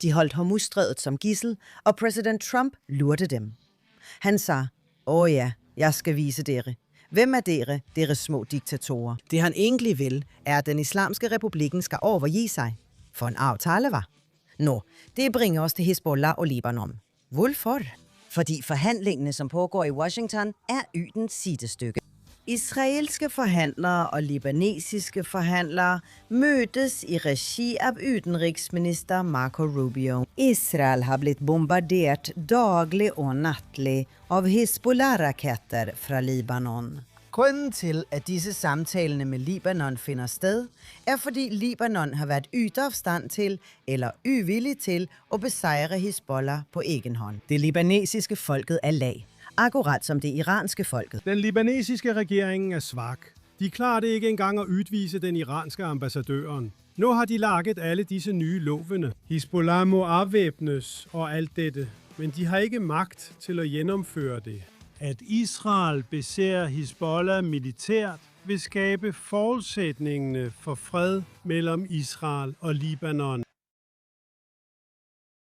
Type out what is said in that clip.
De holdt Hormuzstrædet som gidsel, og præsident Trump lurte dem. Han sagde, ja, jeg skal vise dere. Hvem er dere, deres små diktatorer? Det han egentlig vil, er, at den islamiske republikken skal overgive sig. For en aftale var. Det bringer os til Hizbollah og Libanon. Hvorfor? Fordi forhandlingene, som pågår i Washington, er ydens sidestykke. Israelske forhandlere og libanesiske forhandlere mødtes i regi af udenrigsminister Marco Rubio. Israel har blitt bombarderet daglig og nattlig av Hizbollah-raketter fra Libanon. Grunden til, at disse samtalene med Libanon finder sted, er fordi Libanon har været ydt af stand til eller uvillig til at besejre Hizbollah på egen hånd. Det libanesiske folket er lag, akkurat som det iranske folket. Den libanesiske regering er svag. De klarer det ikke engang at udvise den iranske ambassadøren. Nu har de lagt alle disse nye lovene. Hizbollah må afvæbnes og alt dette, men de har ikke magt til at gennemføre det. At Israel beser Hizbollah militært vil skabe forudsætningene for fred mellem Israel og Libanon.